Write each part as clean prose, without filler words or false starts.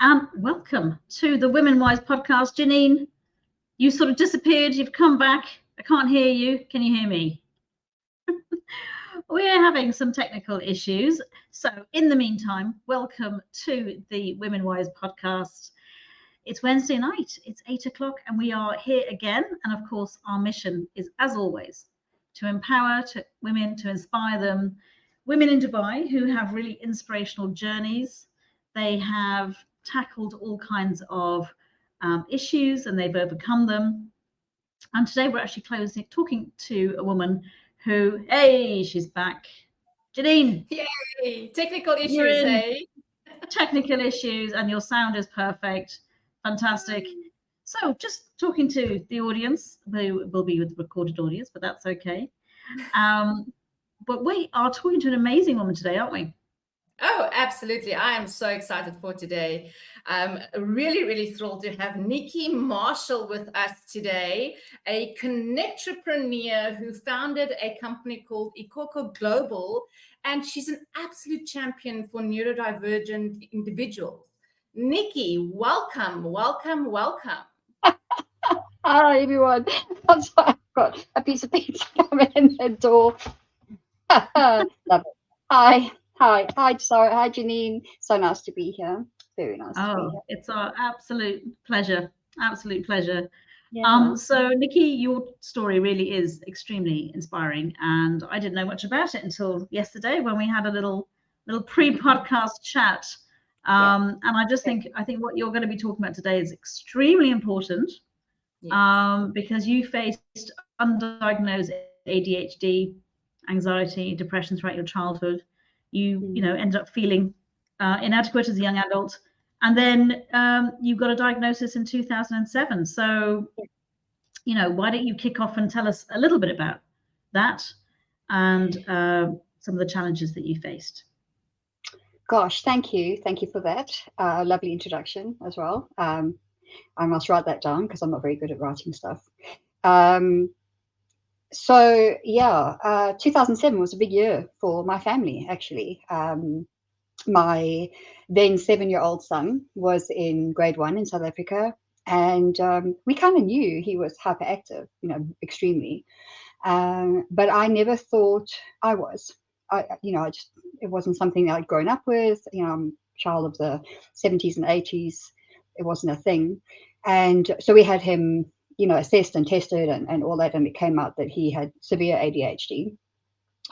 and welcome to the Women Wise podcast. Janine, you sort of disappeared. You've come back. I can't hear you. Can you hear me? We're having some technical issues. So in the meantime, welcome to the Women Wise podcast. It's Wednesday night. It's 8 o'clock and we are here again. And of course, our mission is, as always, to empower women, to inspire them. Women in Dubai who have really inspirational journeys. They have tackled all kinds of issues and they've overcome them. And today we're actually talking to a woman who, hey, she's back. Janine. Yay! Technical issues, hey? Technical issues, and your sound is perfect. Fantastic. So just talking to the audience, who will be with the recorded audience, but that's okay. But we are talking to an amazing woman today, aren't we? Oh, absolutely. I am so excited for today. I'm really, really thrilled to have Niki Marshall with us today, a connectrepreneur who founded a company called Incapable Global, and she's an absolute champion for neurodivergent individuals. Niki, welcome, welcome, welcome. Hi, everyone. That's why I've got a piece of pizza coming in the door. Love it. Hi, Sara. Hi, Janine. So nice to be here. Very nice to be here. It's our absolute pleasure. Absolute pleasure. Yeah. So, Niki, your story really is extremely inspiring, and I didn't know much about it until yesterday when we had a little pre-podcast chat. And I think what you're going to be talking about today is extremely important. Because you faced undiagnosed ADHD, anxiety, depression throughout your childhood. You ended up feeling inadequate as a young adult, and then you got a diagnosis in 2007. So, why don't you kick off and tell us a little bit about that and some of the challenges that you faced? Gosh, thank you for that lovely introduction as well. I must write that down because I'm not very good at writing stuff. 2007 was a big year for my family, actually. My then 7-year-old son was in grade 1 in South Africa, and we kind of knew he was hyperactive, extremely. But I never thought I was. It wasn't something I'd grown up with. I'm a child of the 70s and 80s. It wasn't a thing. And so we had him, assessed and tested and all that. And it came out that he had severe ADHD.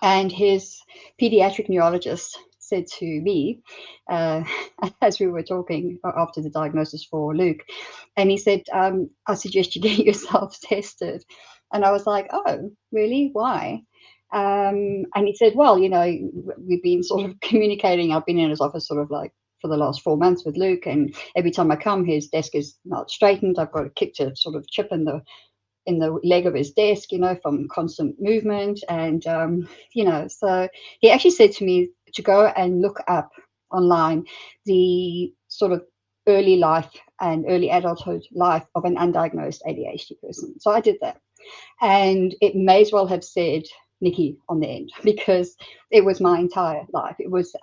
And his pediatric neurologist said to me, as we were talking after the diagnosis for Luke, and he said, I suggest you get yourself tested. And I was like, oh, really? Why? And he said, well, we've been sort of communicating. I've been in his office sort of like for the last 4 months with Luke, and every time I come, his desk is not straightened. I've got a kicked a sort of chip in the leg of his desk, from constant movement. And so he actually said to me to go and look up online the sort of early life and early adulthood life of an undiagnosed ADHD person. So I did that, and it may as well have said Niki on the end, because it was my entire life. It was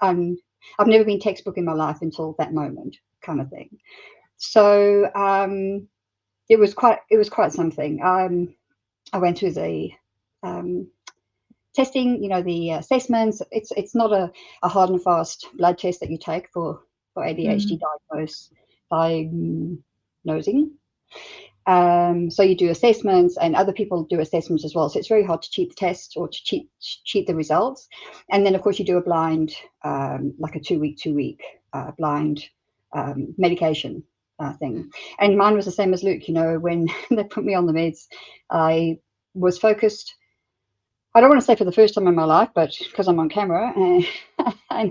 I've never been textbook in my life until that moment, kind of thing. So it was quite something. I went through the testing, the assessments. It's not a hard and fast blood test that you take for ADHD diagnosing. So you do assessments, and other people do assessments as well. So it's very hard to cheat the test or to cheat the results. And then, of course, you do a blind, like a 2-week blind medication thing. And mine was the same as Luke. When they put me on the meds, I was focused. I don't want to say for the first time in my life, but because I'm on camera and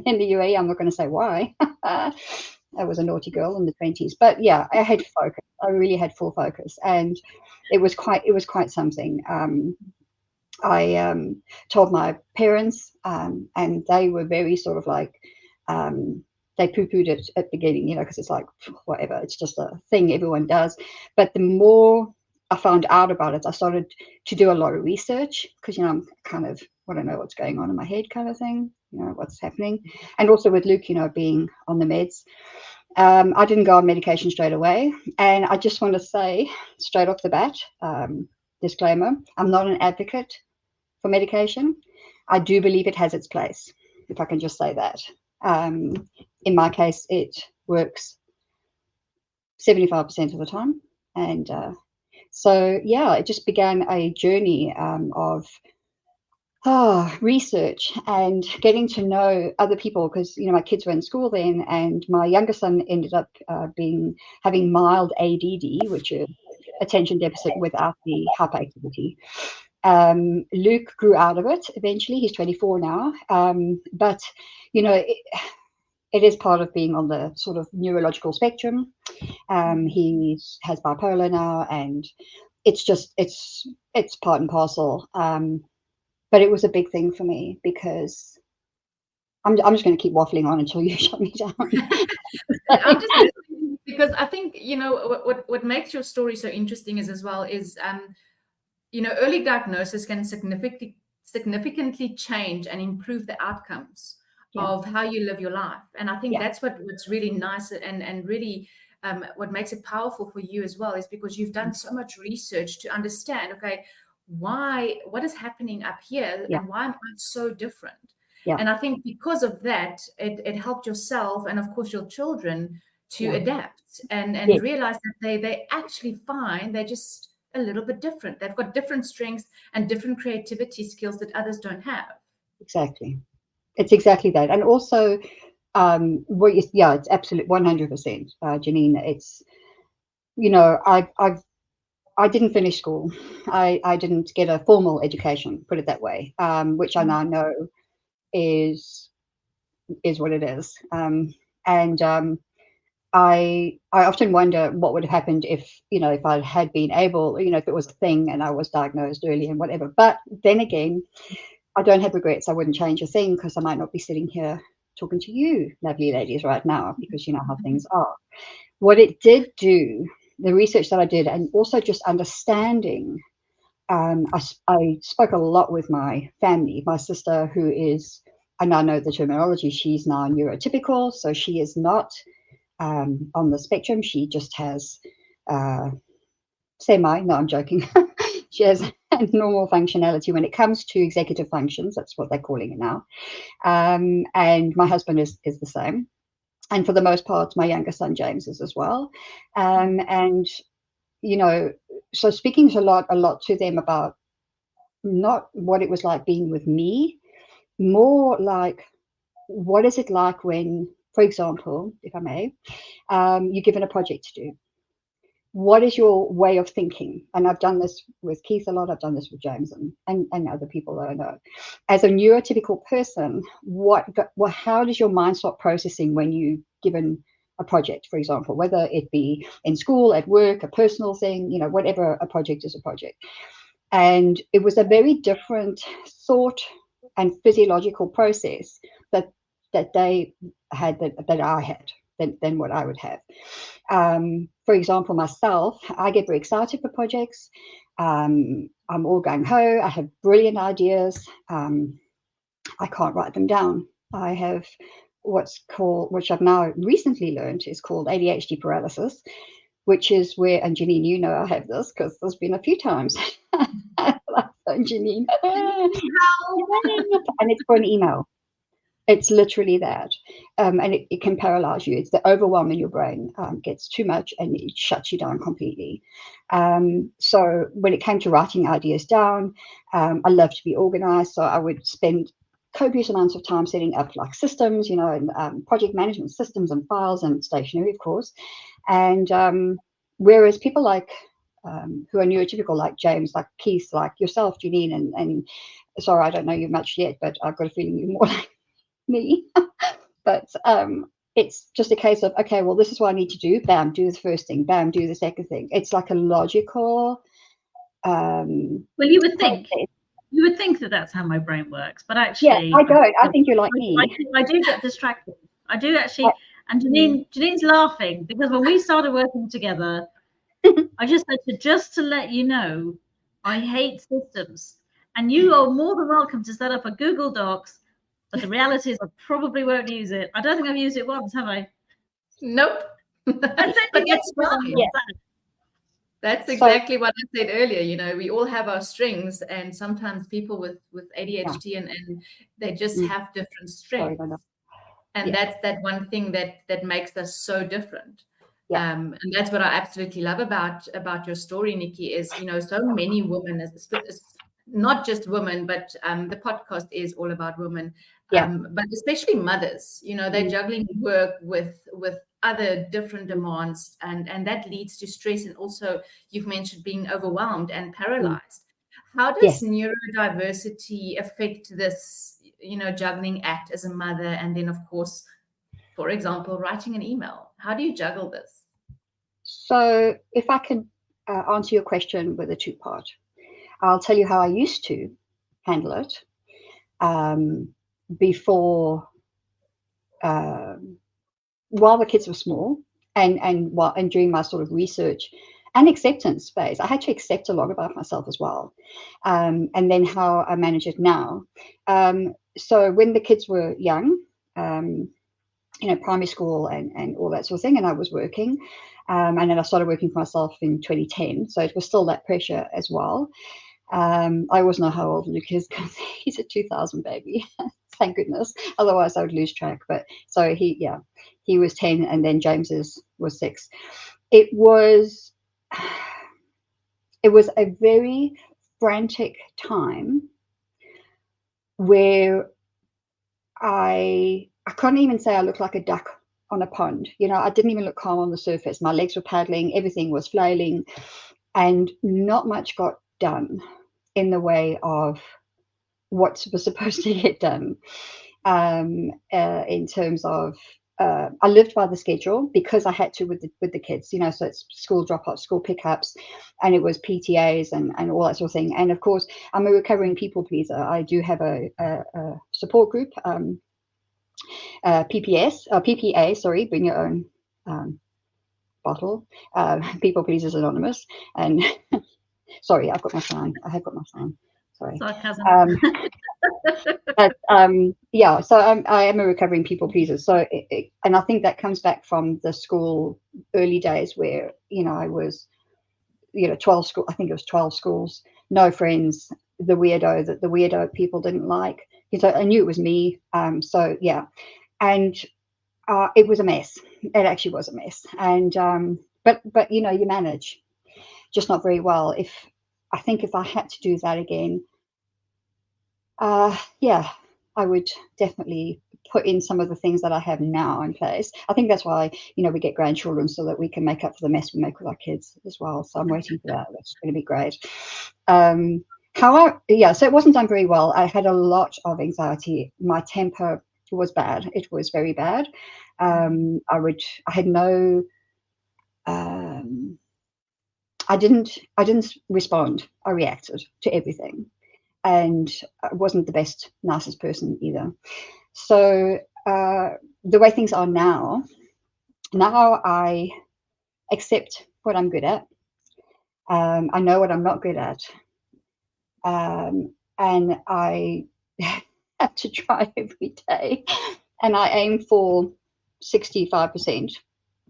in the UAE, I'm not going to say why. I was a naughty girl in the 20s, but yeah, I had focus. I really had full focus, and it was quite something. I told my parents, and they were very sort of like, they poo-pooed it at the beginning, because it's like, whatever, it's just a thing everyone does. But the more I found out about it, I started to do a lot of research, because I'm kind of want to know what's going on in my head, kind of thing, what's happening. And also with Luke, being on the meds. I didn't go on medication straight away. And I just want to say straight off the bat, disclaimer, I'm not an advocate for medication. I do believe it has its place, if I can just say that. In my case, it works 75% of the time. And so, yeah, it just began a journey of research and getting to know other people, because my kids were in school then, and my younger son ended up having mild ADD, which is attention deficit without the hyperactivity. Luke grew out of it eventually. He's 24 now, but it is part of being on the sort of neurological spectrum. He has bipolar now, and it's part and parcel. But it was a big thing for me, because I'm just going to keep waffling on until you shut me down. I'm just because I think what makes your story so interesting is early diagnosis can significantly change and improve the outcomes of how you live your life. And I think that's what's really nice and really what makes it powerful for you as well, is because you've done so much research to understand, okay, what is happening up here and why am I so different? And I think because of that, it helped yourself and of course your children to adapt and realize that they actually fine, they're just a little bit different. They've got different strengths and different creativity skills that others don't have. Exactly. It's exactly that. And also, it's absolute 100%, Janine. It's, I didn't finish school. I didn't get a formal education, put it that way, which I now know is what it is. I often wonder what would have happened if I had been able, if it was a thing and I was diagnosed early and whatever. But then again, I don't have regrets. I wouldn't change a thing, because I might not be sitting here talking to you, lovely ladies, right now, because you know how things are. What it did do, the research that I did, and also just understanding, I spoke a lot with my family. My sister, who is, I now know the terminology, she's now neurotypical, so she is not on the spectrum. She just has no, I'm joking. She has a normal functionality when it comes to executive functions. That's what they're calling it now. And my husband is the same. And for the most part, my younger son, James, is as well. And, so speaking a lot to them about not what it was like being with me, more like, what is it like when, for example, if I may, you're given a project to do? What is your way of thinking? And I've done this with Keith a lot. I've done this with James and other people that I know. As a neurotypical person, how does your mind start processing when you're given a project, for example, whether it be in school, at work, a personal thing, whatever, a project is a project. And it was a very different thought and physiological process that they had, that I had, than what I would have. For example, myself, I get very excited for projects. I'm all gung-ho. I have brilliant ideas. I can't write them down. I have which I've now recently learned is called ADHD paralysis, which is where, and Janine, I have this because there's been a few times. Janine. And it's for an email. It's literally that. And it can paralyze you. It's the overwhelm in your brain gets too much and it shuts you down completely. So when it came to writing ideas down, I love to be organized. So I would spend copious amounts of time setting up like systems, and project management systems and files and stationery, of course. And whereas people like who are neurotypical, like James, like Keith, like yourself, Janine, and Sara, I don't know you much yet, but I've got a feeling you're more like me. But it's just a case of, okay, well, this is what I need to do. Bam, do the first thing. Bam, do the second thing. It's like a logical. Well, you would think. You would think that that's how my brain works, but actually, I don't. I think you're like me. I do get distracted. I do actually. And Janine's laughing because when we started working together, I just said just to let you know, I hate systems, and you are more than welcome to set up a Google Docs. But the reality is, I probably won't use it. I don't think I've used it once, have I? Nope. But that's fine. Yeah. That's So- exactly what I said earlier. You know, we all have our strings, and sometimes people with ADHD and they just have different strengths. Sorry, And that's that one thing that makes us so different. And that's what I absolutely love about your story, Niki, is, you know, so many women, it's not just women, but the podcast is all about women, but especially mothers. You know, they're juggling work with other different demands, and that leads to stress. And also, you've mentioned being overwhelmed and paralyzed. How does neurodiversity affect this, you know, juggling act as a mother, and then of course, for example, writing an email? How do you juggle this? So if I can answer your question with a two-part, I'll tell you how I used to handle it before, while the kids were small, and during my sort of research and acceptance phase. I had to accept a lot about myself as well, and then how I manage it now. So when the kids were young, you know, primary school and all that sort of thing, and I was working, and then I started working for myself in 2010. So it was still that pressure as well. I always know how old Luke is because he's a 2000 baby. Thank goodness. Otherwise, I would lose track. But so he was 10, and then James was 6. It was a very frantic time where I can't even say I looked like a duck on a pond. You know, I didn't even look calm on the surface. My legs were paddling, everything was flailing, and not much got done in the way of what was supposed to get done. In terms of, I lived by the schedule because I had to with the kids, you know, so it's school drop-offs, school pickups, and it was PTAs and all that sort of thing. And of course, I'm a recovering people pleaser. I do have a support group, PPA, sorry, bring your own bottle, People Pleasers Anonymous. And sorry, I've got my sign. I have got my sign. Sorry. Sarcasm. But yeah, so I am a recovering people pleaser. So, and I think that comes back from the school early days where, you know, I was, you know, 12 school. I think it was 12 schools, no friends, the weirdo that the weirdo people didn't like. So I knew it was me. So yeah, and it was a mess. It actually was a mess. And but you know, you manage, just not very well. I think if I had to do that again, yeah, I would definitely put in some of the things that I have now in place. I think that's why, you know, we get grandchildren, so that we can make up for the mess we make with our kids as well. So I'm waiting for that. That's going to be great. So it wasn't done very well. I had a lot of anxiety. My temper was bad. It was very bad. I didn't respond. I reacted to everything, and I wasn't the best, nicest person either. So the way things are now I accept what I'm good at. I know what I'm not good at. And I have to try every day. And I aim for 65%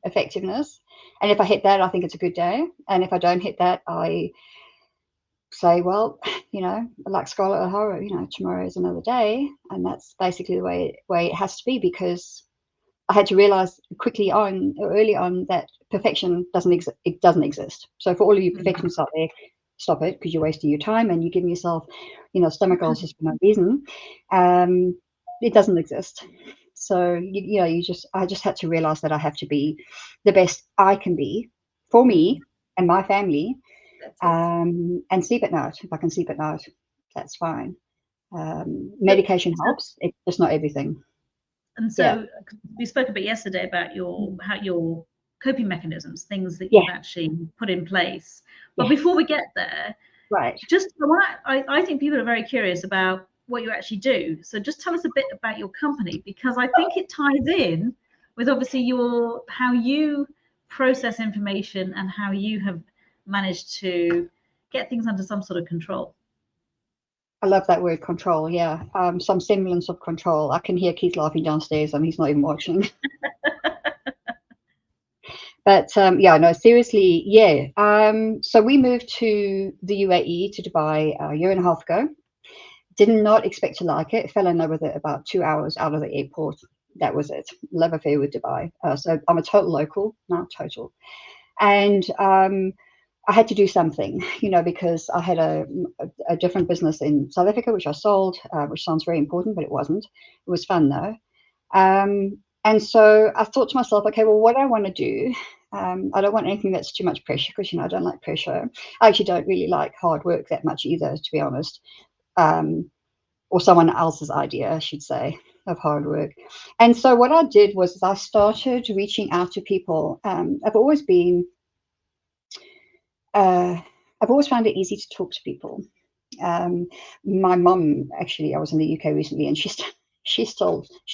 effectiveness. And if I hit that, I think it's a good day. And if I don't hit that, I say, well, you know, like Scarlett O'Hara, you know, tomorrow is another day. And that's basically the way it has to be, because I had to realize early on that perfection doesn't exist. So for all of you perfectionists out there, stop it, because you're wasting your time and you're giving yourself, you know, stomach ulcers for no reason. It doesn't exist. So I just had to realize that I have to be the best I can be for me and my family. And sleep at night. If I can sleep at night, that's fine. Medication helps. It's just not everything. And so we spoke a bit yesterday about your coping mechanisms, things that you've actually put in place. But before we get there, right, I think people are very curious about what you actually do. So just tell us a bit about your company, because I think it ties in with obviously how you process information and how you have managed to get things under some sort of control. I love that word, control. Yeah, some semblance of control. I can hear Keith laughing downstairs, and he's not even watching. But yeah, no, seriously, yeah. So we moved to the UAE, to Dubai, a year and a half ago. Did not expect to like it. Fell in love with it about 2 hours out of the airport. That was it. Love affair with Dubai. So I'm a total local, not total. And I had to do something, because I had a different business in South Africa, which I sold, which sounds very important, but it wasn't. It was fun though. And so I thought to myself, okay, well, what I want to do, I don't want anything that's too much pressure, because, I don't like pressure. I actually don't really like hard work that much either, to be honest. Or someone else's idea, I should say, of hard work. And so what I did was I started reaching out to people. I've always found it easy to talk to people. My mum, actually, I was in the UK recently, and she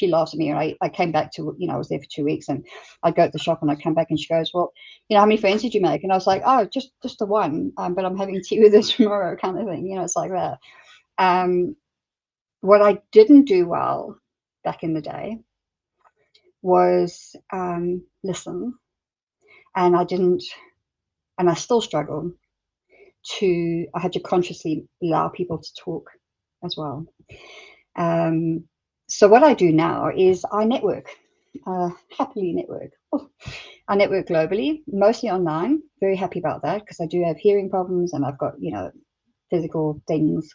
laughs at me. And I came back to, I was there for 2 weeks, and I'd go to the shop and I'd come back and she goes, well, how many friends did you make? And I was like, oh, just the one, but I'm having tea with her tomorrow, kind of thing. It's like that. What I didn't do well back in the day was listen. And I still struggle I had to consciously allow people to talk as well. So what I do now is I network, happily network. I network globally, mostly online. Very happy about that, because I do have hearing problems and I've got, physical things,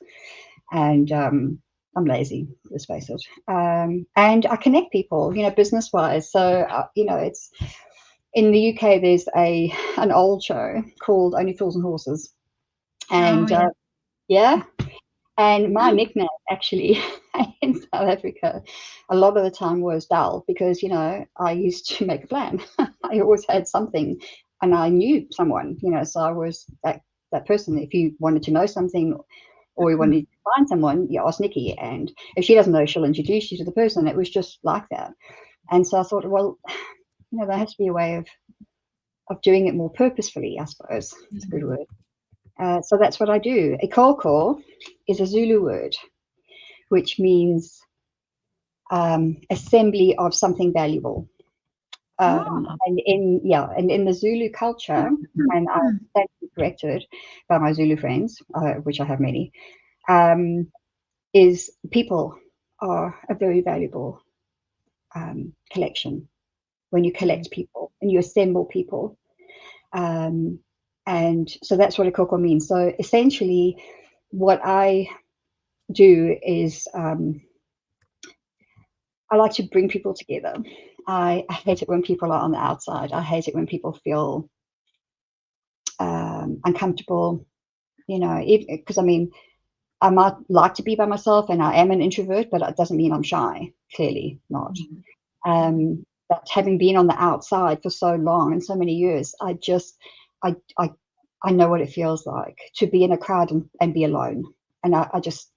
and I'm lazy, let's face it. And I connect people, business wise. So, it's in the UK, there's an old show called Only Fools and Horses. And yeah. And my nickname actually in South Africa a lot of the time was dull, because, I used to make a plan. I always had something, and I knew someone, so I was that person. If you wanted to know something, or you wanted to find someone, you ask Niki, and if she doesn't know, she'll introduce you to the person. It was just like that. And so I thought, well, there has to be a way of doing it more purposefully, I suppose. It's a good word. So that's what I do. Ikoko is a Zulu word, which means assembly of something valuable. And in the Zulu culture, and I'm corrected by my Zulu friends, which I have many, is people are a very valuable collection. When you collect people and you assemble people, and so that's what ikoko means. So essentially, what I do is I like to bring people together. I hate it when people are on the outside. I hate it when people feel uncomfortable, because I might like to be by myself, and I am an introvert, but it doesn't mean I'm shy. Clearly not. But having been on the outside for so long and so many years, I know what it feels like to be in a crowd and be alone, and I just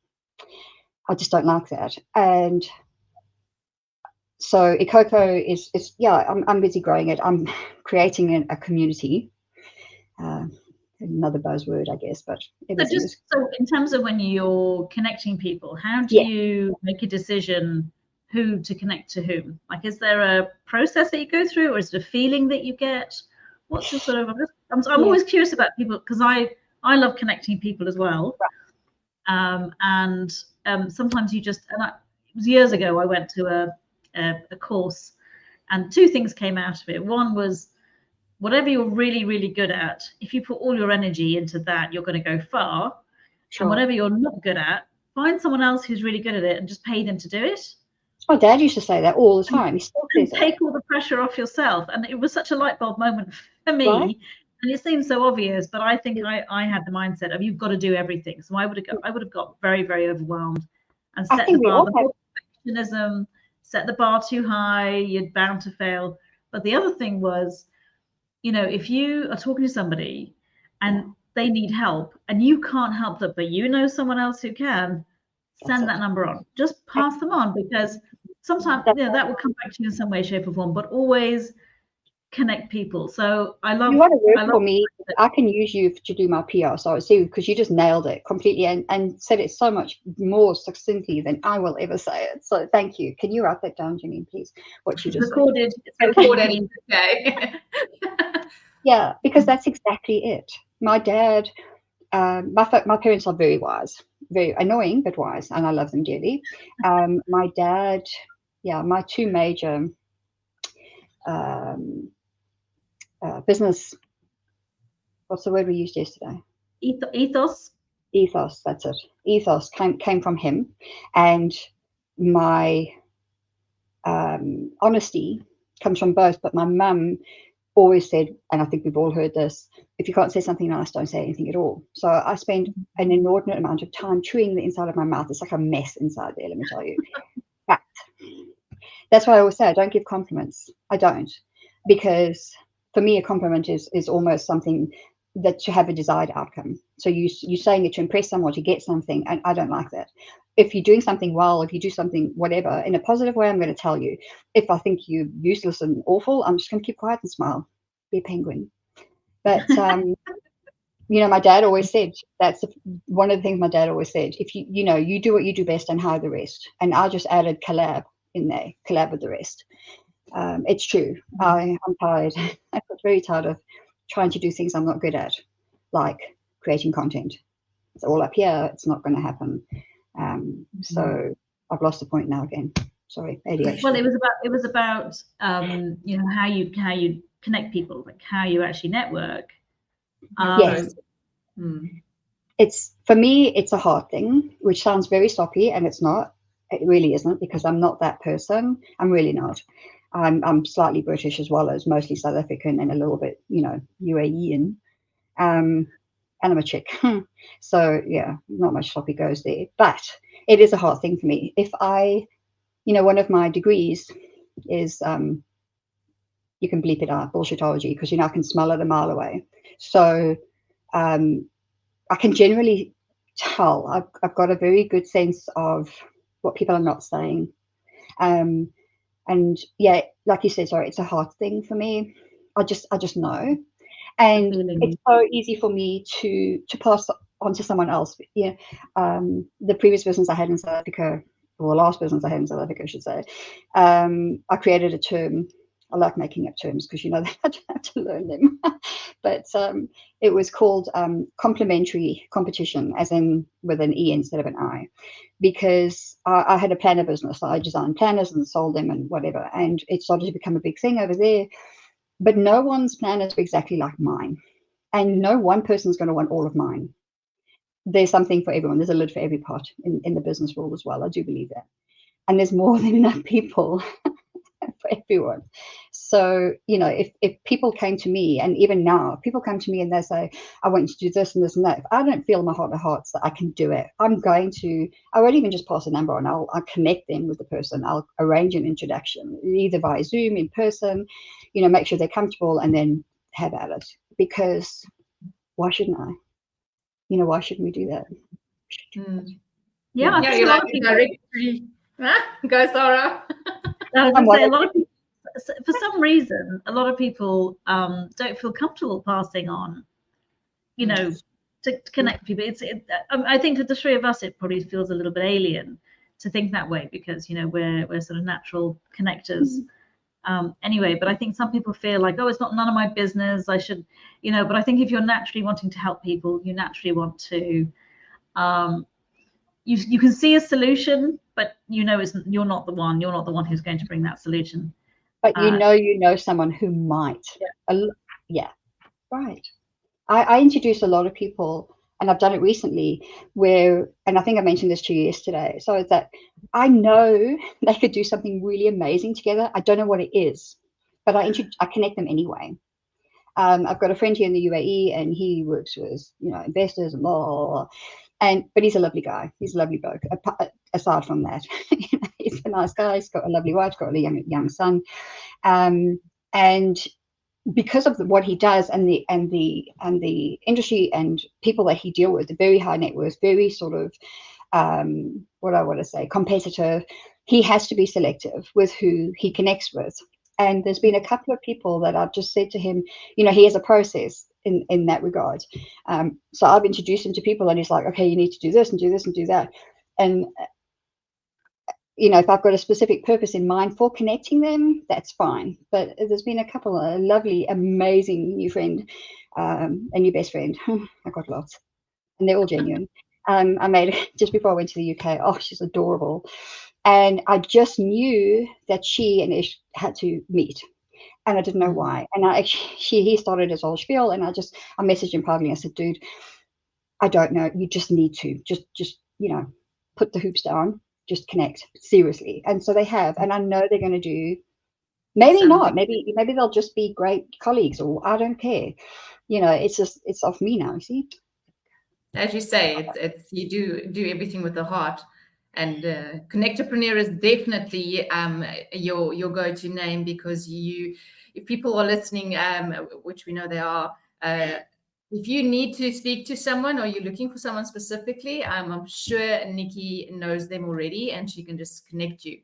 don't like that. And so ikoko is I'm busy growing it. I'm creating a community. Another buzzword, I guess, but so in terms of when you're connecting people, how do you make a decision who to connect to whom? Like, is there a process that you go through, or is it a feeling that you get? What's the sort of? I'm always curious about people, because I love connecting people as well. And sometimes you just, it was years ago, I went to a course, and two things came out of it. One was, whatever you're really, really good at, if you put all your energy into that, you're going to go far. Sure. And whatever you're not good at, find someone else who's really good at it and just pay them to do it. My dad used to say that all the time. He still says take all the pressure off yourself. And it was such a light bulb moment for me. Right? And it seems so obvious, but I think I had the mindset of, you've got to do everything. So I would have got very, very overwhelmed and set the bar. Perfectionism, set the bar too high, you're bound to fail. But the other thing was, if you are talking to somebody and they need help and you can't help them, but you know someone else who can, send that number on. Just pass them on, because sometimes that will come back to you in some way, shape, or form. But always connect people. So I love. You want to work for me? I can use you to do my PR. So I see, because you just nailed it completely and said it so much more succinctly than I will ever say it. So thank you. Can you write that down, Janine, please? What you just recorded. It's recorded. Okay. Yeah, because that's exactly it. My dad, my parents are very wise, very annoying, but wise, and I love them dearly. My dad, yeah, my two major um, business, what's the word we used yesterday? Ethos. Ethos, that's it. Ethos came from him, and my honesty comes from both. But my mum always said, and I think we've all heard this, if you can't say something nice, don't say anything at all. So I spend an inordinate amount of time chewing the inside of my mouth. It's like a mess inside there, let me tell you. But that's why I always say I don't give compliments. I don't, because for me a compliment is almost something that to have a desired outcome. So you're saying it to impress someone, to get something, and I don't like that. If you're doing something well, if you do something whatever in a positive way, I'm going to tell you. If I think you're useless and awful, I'm just going to keep quiet and smile, be a penguin. But you know, my dad always said, that's one of the things my dad always said, if you do what you do best and hide the rest. And I just added collab in there, collab with the rest. It's true. I'm tired. I got very tired of trying to do things I'm not good at, like creating content. It's all up here. It's not going to happen. So I've lost the point now again. Sorry, ADHD. Well, it was about you know, how you connect people, like how you actually network. Yes. It's, for me, it's a hard thing, which sounds very sloppy, and it's not. It really isn't, because I'm not that person. I'm really not. I'm slightly British as well as mostly South African and a little bit, you know, UAEan. And I'm a chick. So yeah, not much sloppy goes there. But it is a hard thing for me. If I, you know, one of my degrees is, you can bleep it out, bullshitology, because, you know, I can smell it a mile away. So I can generally tell. I've got a very good sense of what people are not saying. And yeah, like you said, sorry, it's a hard thing for me. I just know. And it's so easy for me to pass on to someone else. Yeah. The previous business I had in South Africa, or the last business I had in South Africa, I should say, I created a term. I like making up terms because, you know, I don't have to learn them. But it was called complementary competition, as in with an E instead of an I, because I had a planner business. So I designed planners and sold them and whatever. And it started to become a big thing over there. But no one's planners are exactly like mine. And no one person's going to want all of mine. There's something for everyone. There's a lid for every pot in the business world as well. I do believe that. And there's more than enough people for everyone. So, you know, if people came to me, and even now, people come to me and they say, I want you to do this and this and that. If I don't feel in my heart of hearts that I can do it, I won't even just pass a number on. I'll connect them with the person. I'll arrange an introduction, either via Zoom, in person, you know, make sure they're comfortable, and then have at it. Because why shouldn't I? You know, why shouldn't we do that? Yeah, I think a lot of people directly. Go, Sara. I was going to say, a lot of people, for some reason, a lot of people don't feel comfortable passing on, you know, to connect people. I think for the three of us, it probably feels a little bit alien to think that way, because, you know, we're sort of natural connectors. Anyway, but I think some people feel like, oh, it's none of my business. I should, you know. But I think if you're naturally wanting to help people, you naturally want to. You can see a solution, but you know you're not the one. You're not the one who's going to bring that solution. But you know someone who might. Yeah, right. I introduce a lot of people, and I've done it recently, and I think I mentioned this to you yesterday. So it's that I know they could do something really amazing together. I don't know what it is, but I connect them anyway. I've got a friend here in the UAE, and he works with, you know, investors and blah, blah, blah. But he's a lovely guy. He's a lovely bloke. Aside from that, you know, he's a nice guy. He's got a lovely wife. Got a young son, and because of what he does, and the industry and people that he deals with, the very high net worth, very sort of what I want to say, competitive. He has to be selective with who he connects with. And there's been a couple of people that I've just said to him, you know, he has a process in that regard. So I've introduced him to people, and he's like, okay, you need to do this and do this and do that. And if I've got a specific purpose in mind for connecting them, that's fine. But there's been a couple of lovely, amazing new friend, a new best friend. I got lots, and they're all genuine. I made just before I went to the UK. Oh, she's adorable. And I just knew that she and Ish had to meet. And I didn't know why. And he started his whole spiel, and I messaged him privately. I said, dude, I don't know. You just need to just put the hoops down, just connect seriously. And so they have, and I know they're going to do, maybe not, maybe they'll just be great colleagues, or I don't care. It's off me now, you see. As you say, it's you do everything with the heart. And Connectopreneur is definitely your go-to name, because if people are listening, which we know they are, if you need to speak to someone or you're looking for someone specifically, I'm sure Niki knows them already and she can just connect you.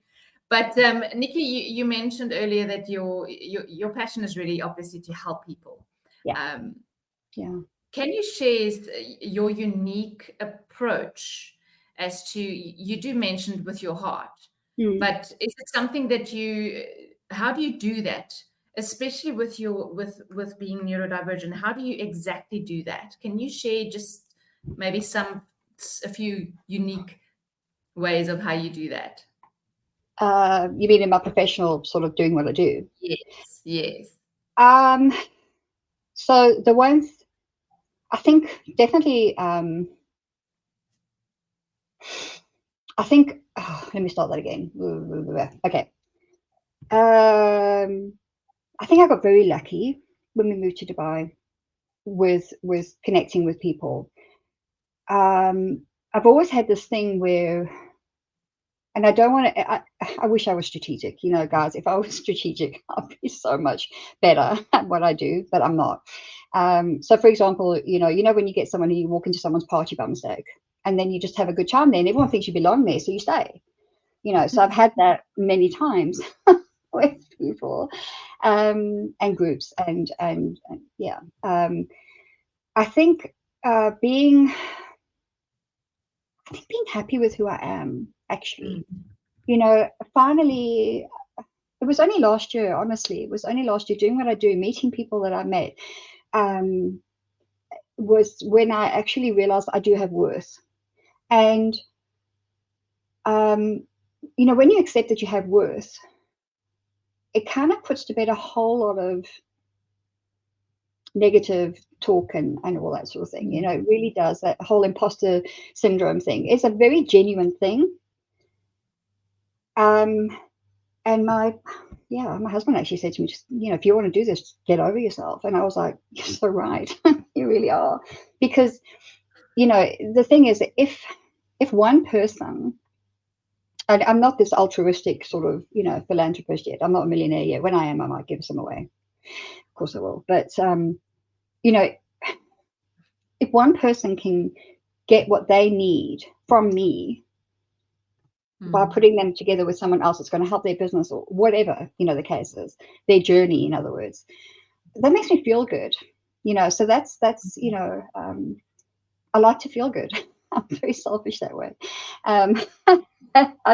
But Niki, you mentioned earlier that your passion is really obviously to help people. Yeah. Can you share your unique approach as to, you do mention with your heart, but is it something that how do you do that, especially with being neurodivergent? How do you exactly do that? Can you share just maybe a few unique ways of how you do that? You mean in my professional sort of doing what I do? Yes. So the ones, I think definitely, let me start that again. Okay. I think I got very lucky when we moved to Dubai with connecting with people. I've always had this thing where, and I don't want to, I wish I was strategic, guys. If I was strategic, I'd be so much better at what I do, but I'm not. So for example, when you get someone who you walk into someone's party by mistake, and then you just have a good time there, and everyone thinks you belong there, so you stay. So I've had that many times with people, and groups, and yeah. I think being happy with who I am, actually. Finally, it was only last year, honestly. It was only last year, doing what I do, meeting people that I met, was when I actually realized I do have worth. And when you accept that you have worth, it kind of puts to bed a whole lot of negative talk and all that sort of thing. It really does. That whole imposter syndrome thing is a very genuine thing. And my husband actually said to me, just, if you want to do this, get over yourself. And I was like, you're so right. You really are. Because, the thing is, if one person, and I'm not this altruistic sort of, philanthropist yet. I'm not a millionaire yet. When I am, I might give some away. Of course I will. But, if one person can get what they need from me by putting them together with someone else that's going to help their business, or whatever, the case is, their journey, in other words, that makes me feel good. So that's I like to feel good. I'm very selfish that way. I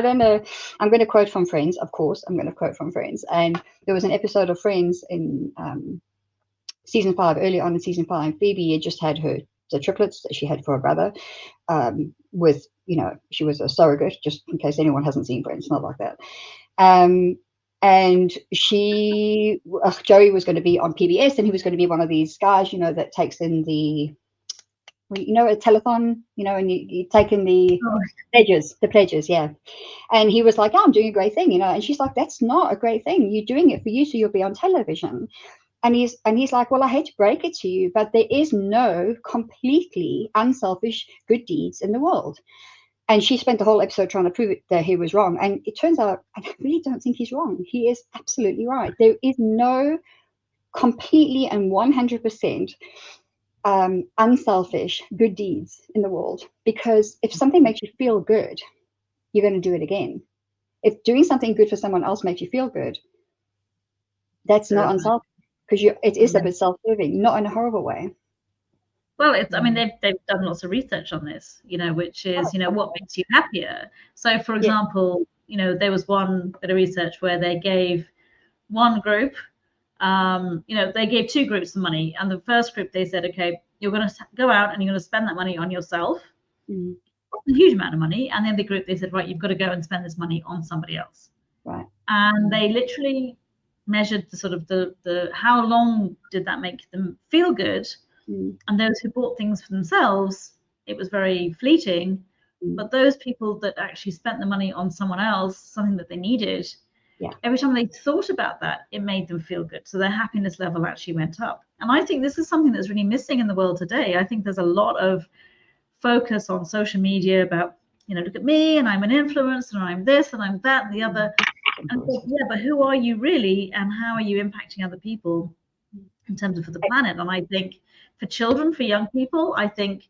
don't know. I'm going to quote from Friends, of course. I'm going to quote from Friends. And there was an episode of Friends in season 5, early on in season 5. Phoebe had just had the triplets that she had for her brother, with, she was a surrogate, just in case anyone hasn't seen Friends, not like that. And Joey was going to be on PBS, and he was going to be one of these guys, that takes in the, a telethon, and you take in the pledges, yeah. And he was like, I'm doing a great thing, and she's like, that's not a great thing. You're doing it for you, so you'll be on television. And he's like, well, I hate to break it to you, but there is no completely unselfish good deeds in the world. And she spent the whole episode trying to prove it, that he was wrong. And it turns out, I really don't think he's wrong. He is absolutely right. There is no completely and 100% unselfish good deeds in the world, because if something makes you feel good, you're going to do it again. If doing something good for someone else makes you feel good, that's not unselfish, because it is a bit self-serving, not in a horrible way. Well, they've done lots of research on this, which is, what makes you happier. So, for example, you know, there was one bit of research where they gave one group, you know, they gave two groups of money, and the first group they said, okay, you're going to go out and you're going to spend that money on yourself, a huge amount of money, and then the group they said, right, you've got to go and spend this money on somebody else. Right. And they literally measured the sort of the how long did that make them feel good, and those who bought things for themselves, it was very fleeting, but those people that actually spent the money on someone else, something that they needed, every time they thought about that, it made them feel good. So their happiness level actually went up. And I think this is something that's really missing in the world today. I think there's a lot of focus on social media about, you know, look at me and I'm an influencer and I'm this and I'm that and the other. And so, yeah, but who are you really, and how are you impacting other people in terms of for the planet? And I think for children, for young people, I think,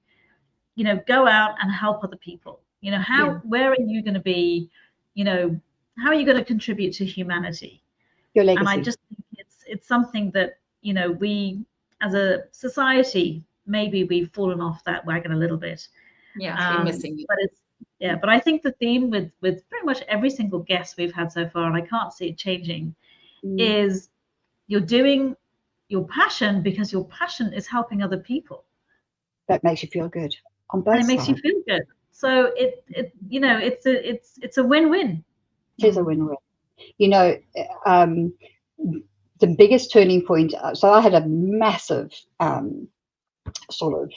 you know, go out and help other people. You know, where are you going to be, you know, how are you going to contribute to humanity? Your legacy. And I just think it's something that, you know, we as a society, maybe we've fallen off that wagon a little bit. Yeah, we're missing it. But it's, yeah, but I think the theme with pretty much every single guest we've had so far, and I can't see it changing, is you're doing your passion because your passion is helping other people. That makes you feel good on both sides. And it makes you feel good. So it you know, it's a win-win. It is a win-win. You know, the biggest turning point. So I had a massive sort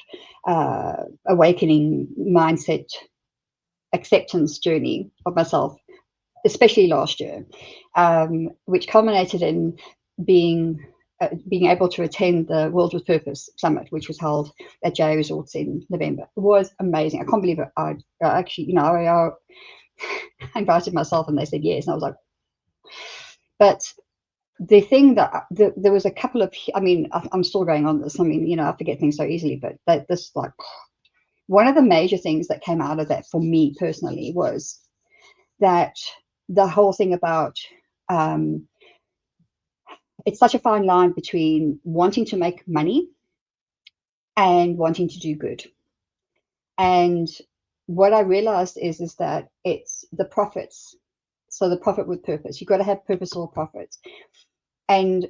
of awakening mindset acceptance journey of myself, especially last year, which culminated in being able to attend the World with Purpose Summit, which was held at JA Resorts in November. It was amazing. I can't believe it. I actually, you know, I invited myself and they said yes, and I was like, but the thing that there was a couple of, I mean, I'm still going on this. I mean, you know, I forget things so easily, but this, like, one of the major things that came out of that for me personally was that the whole thing about, it's such a fine line between wanting to make money and wanting to do good. And what I realized is that it's the profits. So the profit with purpose, you've got to have purposeful profits. And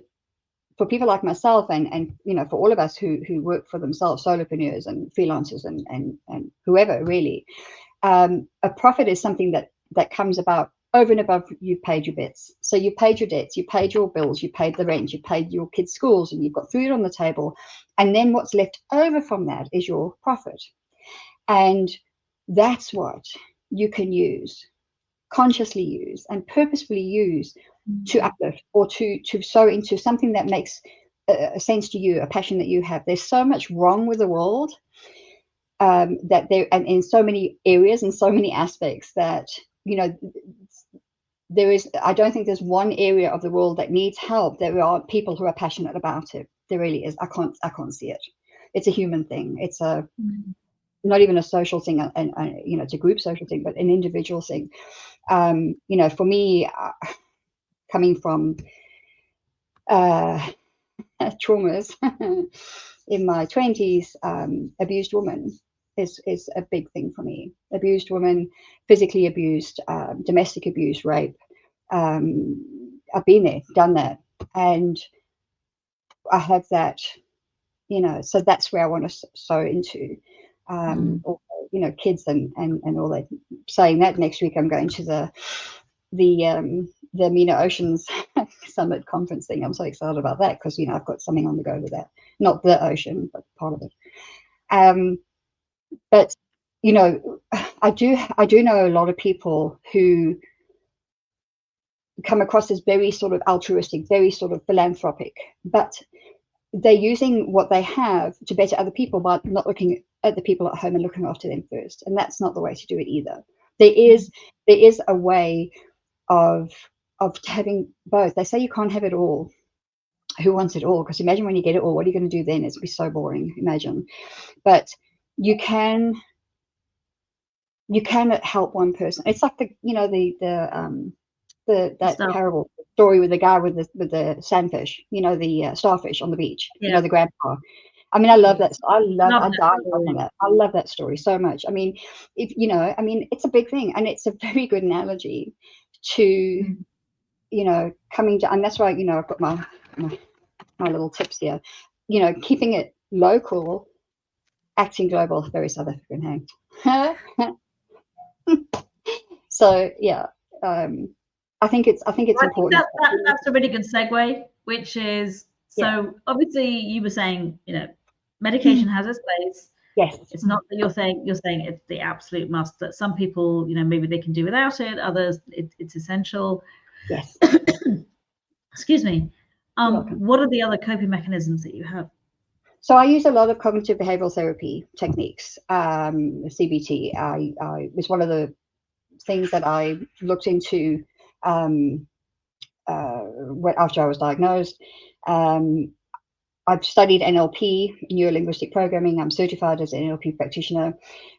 for people like myself and you know, for all of us who work for themselves, solopreneurs and freelancers and whoever really, a profit is something that comes about over and above you've paid your bets. So you paid your debts, you paid your bills, you paid the rent, you paid your kids' schools, and you've got food on the table. And then what's left over from that is your profit. And that's what you can use, consciously use and purposefully use to uplift or to sow into something that makes a sense to you, a passion that you have. There's so much wrong with the world that there, and in so many areas and so many aspects that, you know, there is, I don't think there's one area of the world that needs help. There are people who are passionate about it. There really is. I can't see it. It's a human thing. It's a not even a social thing, and you know, it's a group social thing, but an individual thing. You know, for me, coming from traumas in my 20s, abused woman is a big thing for me. Abused woman, physically abused, domestic abuse, rape. I've been there, done that, and I have that, you know, so that's where I want to sow into. Also, you know, kids and all that. Saying that, next week I'm going to the MENA Oceans Summit conference thing. I'm so excited about that because, you know, I've got something on the go with that. Not the ocean, but part of it. But you know, I do know a lot of people who come across as very sort of altruistic, very sort of philanthropic, but they're using what they have to better other people by not looking at the people at home and looking after them first. And that's not the way to do it either. There is a way of having both. They say you can't have it all. Who wants it all? Because imagine when you get it all, what are you going to do then? It's be so boring. Imagine. But you can help one person. It's like that parable story with the guy with the sandfish, you know, the starfish on the beach, you know, the grandpa. I mean, I love that. I love that story so much. I mean, if you know, I mean, it's a big thing, and it's a very good analogy to, coming down. And that's why, I've got my little tips here, keeping it local, acting global, very South African, hey? So, yeah, I think it's important. That's a really good segue, which is, obviously you were saying, medication has its place. Yes. It's not that you're saying it's the absolute must, that some people, maybe they can do without it, others it's essential. Yes. Excuse me. What are the other coping mechanisms that you have? So I use a lot of cognitive behavioral therapy techniques. CBT was one of the things that I looked into after I was diagnosed. I've studied NLP, neuro-linguistic programming. I'm certified as an NLP practitioner.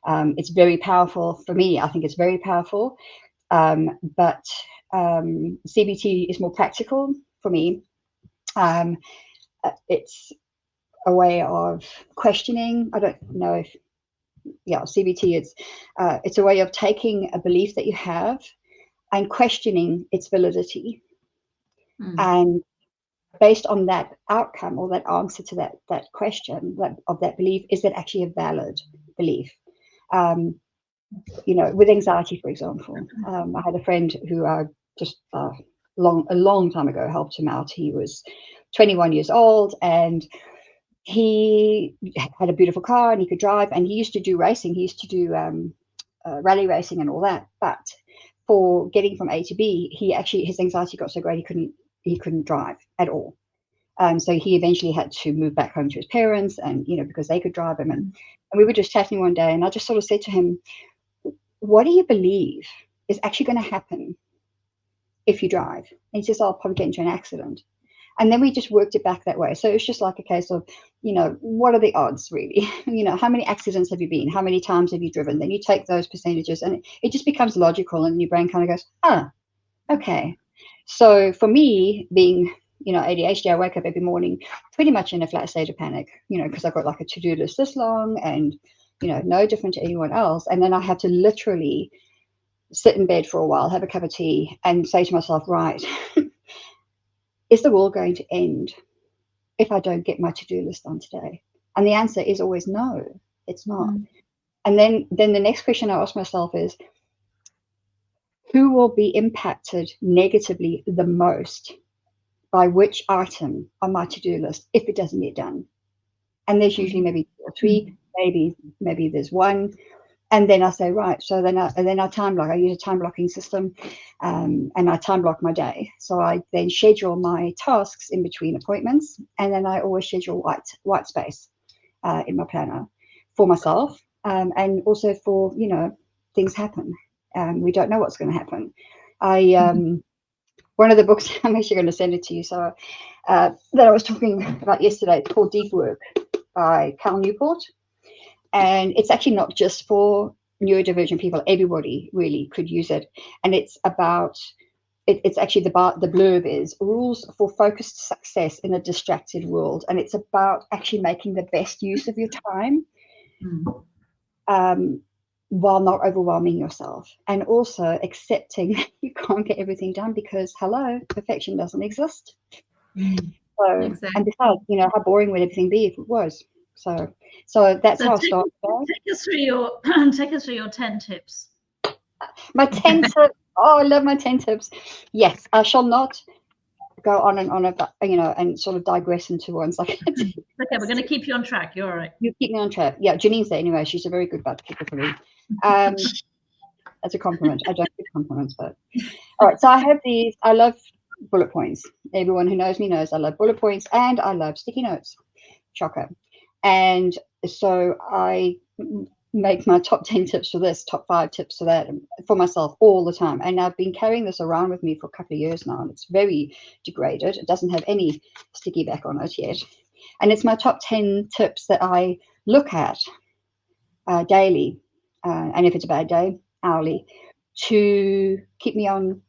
It's very powerful for me. I think it's very powerful. But CBT is more practical for me. It's a way of questioning. I don't know if, CBT, it's a way of taking a belief that you have and questioning its validity. And based on that outcome or that answer to that question of that belief, is it actually a valid belief? With anxiety, for example, I had a friend who I just a long time ago helped him out. He was 21 years old and he had a beautiful car and he could drive, and he used to do racing. He used to do rally racing and all that. But for getting from A to B, his anxiety got so great he couldn't drive at all. So he eventually had to move back home to his parents, and because they could drive him. And we were just chatting one day, and I just sort of said to him, "What do you believe is actually going to happen if you drive?" And he says, "I'll probably get into an accident." And then we just worked it back that way. So it's just like a case of, what are the odds really? How many accidents have you been? How many times have you driven? Then you take those percentages and it just becomes logical, and your brain kind of goes, okay. So for me, being, ADHD, I wake up every morning pretty much in a flat state of panic, because I've got like a to-do list this long and, no different to anyone else. And then I have to literally sit in bed for a while, have a cup of tea and say to myself, right, is the world going to end if I don't get my to-do list done today? And the answer is always no, it's not. And then the next question I ask myself is, who will be impacted negatively the most by which item on my to-do list if it doesn't get done? And there's usually maybe 2 or 3, maybe there's 1. And then I say, right, so then I time block. I use a time blocking system, and I time block my day. So I then schedule my tasks in between appointments, and then I always schedule white space in my planner for myself, and also for, things happen. We don't know what's going to happen. One of the books, I'm actually going to send it to you, so that I was talking about yesterday, it's called Deep Work by Cal Newport. And it's actually not just for neurodivergent people. Everybody really could use it. And it's about, it's actually the blurb is Rules for Focused Success in a Distracted World. And it's about actually making the best use of your time while not overwhelming yourself. And also accepting that you can't get everything done because, hello, perfection doesn't exist. So, exactly. And besides, how boring would everything be if it was? So that's how I started. Take us through your 10 tips. My 10 tips. Oh, I love my 10 tips. Yes, I shall not go on and on about, and sort of digress into ones like that. Okay, we're going to keep you on track. You're all right. You keep me on track. Yeah, Janine's there anyway. She's a very good butt kicker for me. That's a compliment. I don't give compliments, but all right. So I have these. I love bullet points. Everyone who knows me knows I love bullet points, and I love sticky notes. Shocker. And so I make my top 10 tips for this, top 5 tips for that, for myself all the time. And I've been carrying this around with me for a couple of years now, and it's very degraded. It doesn't have any sticky back on it yet. And it's my top 10 tips that I look at daily, and if it's a bad day, hourly, to keep me on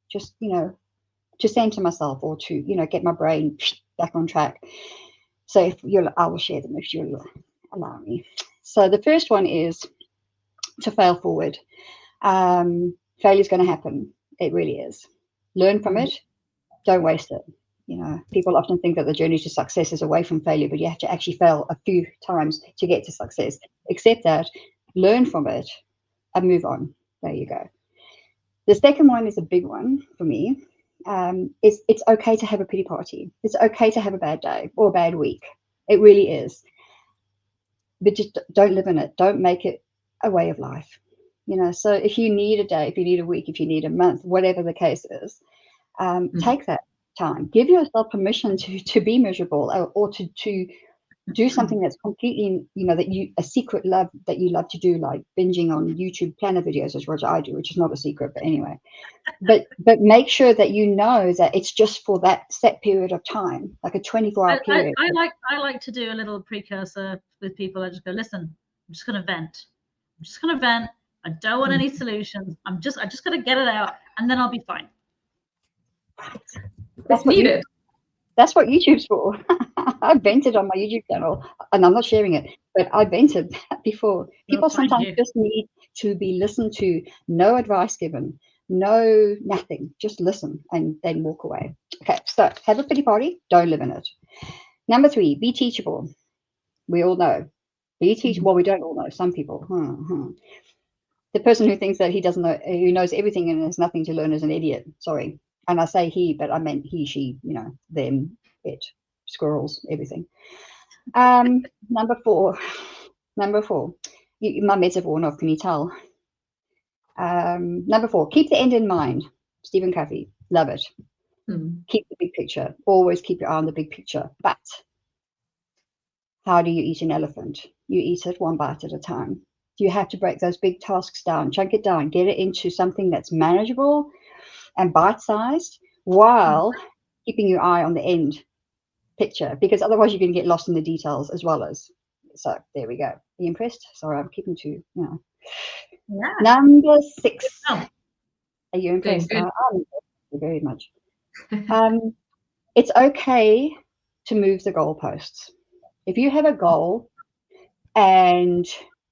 just, to center myself or to, get my brain back on track. So I will share them if you'll allow me. So the first one is to fail forward. Failure is going to happen. It really is. Learn from it. Don't waste it. You know, people often think that the journey to success is away from failure, but you have to actually fail a few times to get to success. Accept that, learn from it, and move on. There you go. The second one is a big one for me. It's okay to have a pity party. It's okay to have a bad day or a bad week. It really is. But just don't live in it. Don't make it a way of life. You know, so if you need a day, if you need a week, if you need a month, whatever the case is, take that time. Give yourself permission to be miserable, or to do something that's completely, you know, a secret love that you love to do, like binging on YouTube planner videos, which I do, which is not a secret, but anyway. But make sure that you know that it's just for that set period of time, like a 24-hour period. I like to do a little precursor with people. I just go, listen, I'm just going to vent. I don't want any solutions. I'm just going to get it out, and then I'll be fine. That's needed. That's what YouTube's for. I vented on my YouTube channel, and I'm not sharing it, but I vented before. People sometimes just need to be listened to. No advice given. No, nothing. Just listen and then walk away. Okay, so have a pity party. Don't live in it. Number 3, be teachable. We all know. Be teachable. Well, we don't all know. Some people. The person who thinks that he doesn't know, who knows everything and has nothing to learn, is an idiot. Sorry. And I say he, but I meant he, she, you know, them, it, squirrels, everything. Number 4. My meds have worn off, can you tell? Number 4, keep the end in mind. Stephen Covey, love it. Keep the big picture. Always keep your eye on the big picture. But how do you eat an elephant? You eat it one bite at a time. You have to break those big tasks down, chunk it down, get it into something that's manageable and bite-sized, while keeping your eye on the end picture, because otherwise you're going to get lost in the details as well as. So there we go. Are you impressed? Sorry, I'm keeping to, you know. Yeah. Number 6. Oh. Are you impressed? I'm impressed very much. It's okay to move the goalposts. If you have a goal and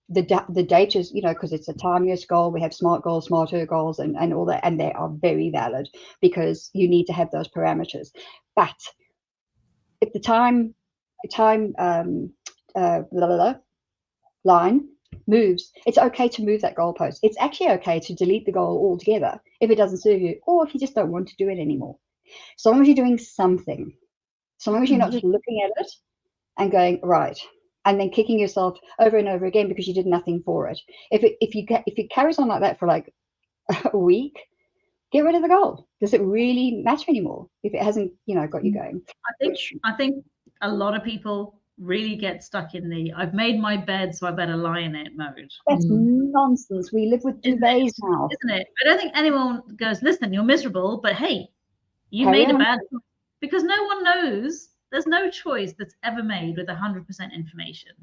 the date is, you know, because it's a time-use goal, we have SMART goals, smarter goals, and all that, and they are very valid because you need to have those parameters. But if the time line moves, it's okay to move that goalpost. It's actually okay to delete the goal altogether if it doesn't serve you, or if you just don't want to do it anymore. So long as you're doing something, so long as you're not just looking at it and going, right, and then kicking yourself over and over again because you did nothing for it. If it carries on like that for like a week, get rid of the goal. Does it really matter anymore if it hasn't, you know, got you going? I think a lot of people really get stuck in the I've made my bed, so I better lie in it mode. That's nonsense. We live with duvets now. Isn't it? I don't think anyone goes, listen, you're miserable, but hey, you made a bad choice. Because no one knows. There's no choice that's ever made with 100% information.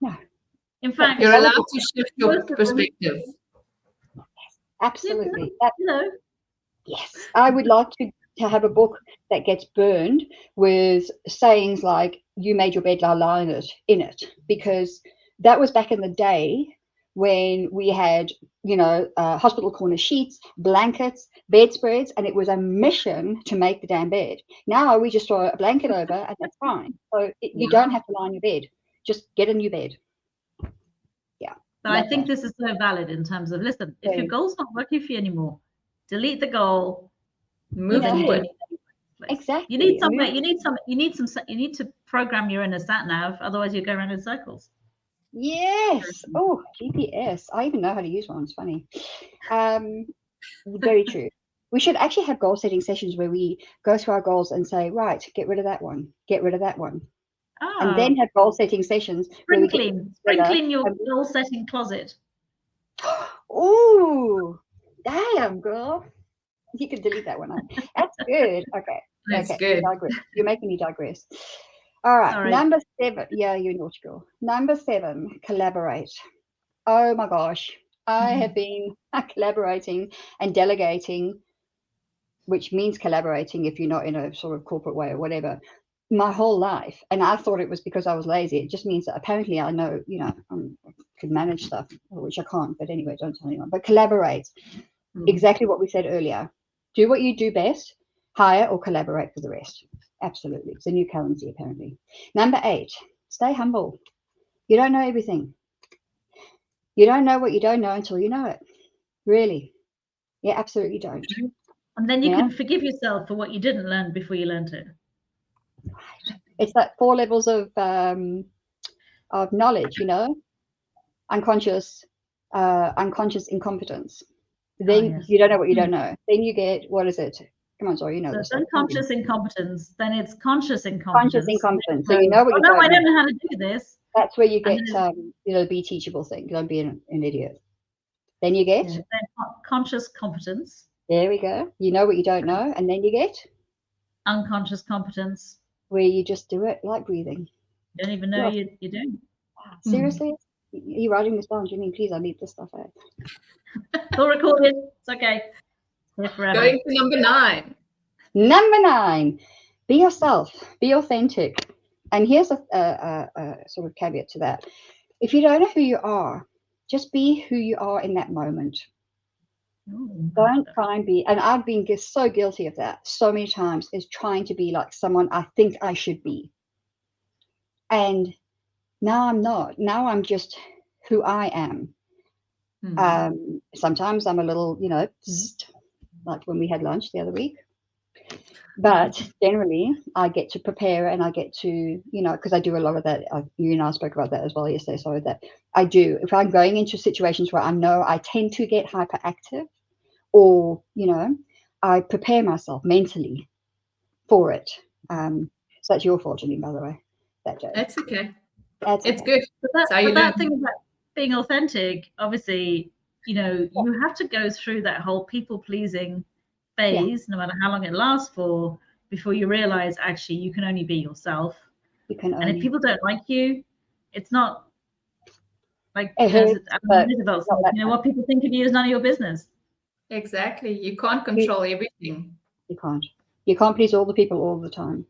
No. In fact, you're allowed to shift your perspective. Absolutely. Yes. I would like to have a book that gets burned with sayings like, you made your bed, lie in it, because that was back in the day when we had, you know, hospital corner sheets, blankets, bedspreads, and it was a mission to make the damn bed. Now we just throw a blanket over and that's fine. So you don't have to lie in your bed. Just get a new bed. Yeah. But I think this is so valid in terms of, listen, if your goal's not working for you anymore, delete the goal, move forward. Exactly. You need to program your inner sat nav, otherwise you go around in circles. Yes. Oh, GPS. I even know how to use one. It's funny. Very true. We should actually have goal setting sessions where we go through our goals and say, right, get rid of that one, get rid of that one. And then have goal setting sessions. Sprinkling your goal setting closet. Oh, damn, girl. You can delete that one. That's good. Okay. That's good. You're making me digress. All right. Sorry. Number 7. Yeah, you're naughty girl. Number 7, collaborate. Oh my gosh. I have been collaborating and delegating, which means collaborating if you're not in a sort of corporate way or whatever, my whole life. And I thought it was because I was lazy. It just means that apparently I know, you know, I could manage stuff, which I can't. But anyway, don't tell anyone. But collaborate. Exactly what we said earlier. Do what you do best, hire or collaborate for the rest. Absolutely. It's a new currency, apparently. Number 8, stay humble. You don't know everything. You don't know what you don't know until you know it. Really. You absolutely don't. And then you can forgive yourself for what you didn't learn before you learned it. Right. It's that 4 levels of knowledge, you know, unconscious incompetence. Then you don't know what you don't know. Then you get, what is it? Come on, sorry, you know. So it's unconscious incompetence, then it's conscious incompetence. Conscious incompetence. So you know what you don't know. I don't know how to do this. That's where you get, be teachable thing. Don't be an idiot. Then you get then conscious competence. There we go. You know what you don't know, and then you get unconscious competence, where you just do it like breathing. You don't even know you're doing. Wow, seriously? Are you writing this down, Janine? Please, I need this stuff out. It's all recorded. It's okay. Here forever. Going to number 9. Number 9, be yourself, be authentic. And here's a sort of caveat to that. If you don't know who you are, just be who you are in that moment. Don't try and be, and I've been so guilty of that so many times, is trying to be like someone I think I should be. And now I'm not. Now I'm just who I am. Sometimes I'm a little, like when we had lunch the other week. But generally, I get to prepare and I get to, because I do a lot of that. You and I spoke about that as well yesterday. So that I do. If I'm going into situations where I know I tend to get hyperactive, or, I prepare myself mentally for it. So that's your fault, Janine, by the way, that joke. That's okay. It's good. But that thing about being authentic, obviously, you have to go through that whole people-pleasing phase, no matter how long it lasts for, before you realize actually you can only be yourself. And if people don't like you, it's not like what people think of you is none of your business. Exactly. You can't control everything. You can't. You can't please all the people all the time.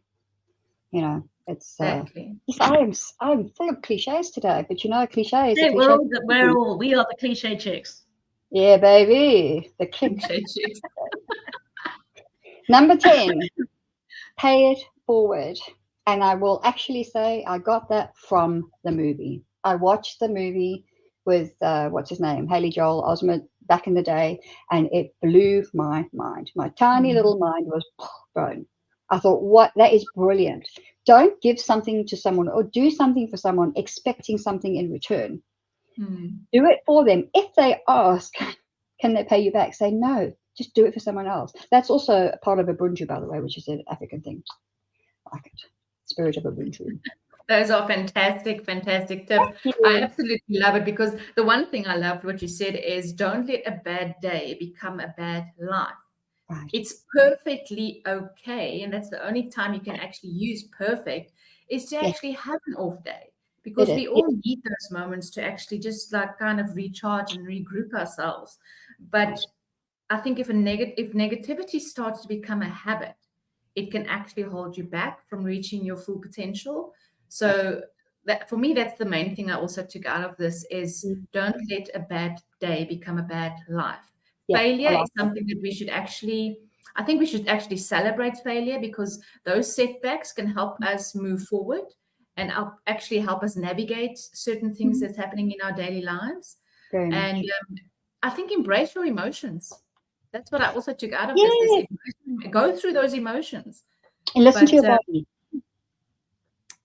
It's exactly. I'm full of cliches today, but cliches. Hey, we are the cliche chicks. Yeah, baby, the cliche chicks. Number 10, pay it forward. And I will actually say I got that from the movie. I watched the movie with what's his name, Haley Joel Osment, back in the day, and it blew my mind. My tiny little mind was blown. I thought, that is brilliant. Don't give something to someone or do something for someone expecting something in return. Do it for them. If they ask, can they pay you back? Say no, just do it for someone else. That's also a part of Ubuntu, by the way, which is an African thing. I like it. Spirit of Ubuntu. Those are fantastic tips. I absolutely love it, because the one thing I loved what you said is don't let a bad day become a bad life. Right. It's perfectly okay. And that's the only time you can actually use perfect is to actually have an off day, because we all need those moments to actually just like kind of recharge and regroup ourselves. But I think if negativity starts to become a habit, it can actually hold you back from reaching your full potential. So that, for me, that's the main thing I also took out of this is don't let a bad day become a bad life. Failure is something that we should actually celebrate failure, because those setbacks can help us move forward and actually help us navigate certain things that's happening in our daily lives. And I think embrace your emotions. That's what I also took out of this. Go through those emotions. And listen to your body.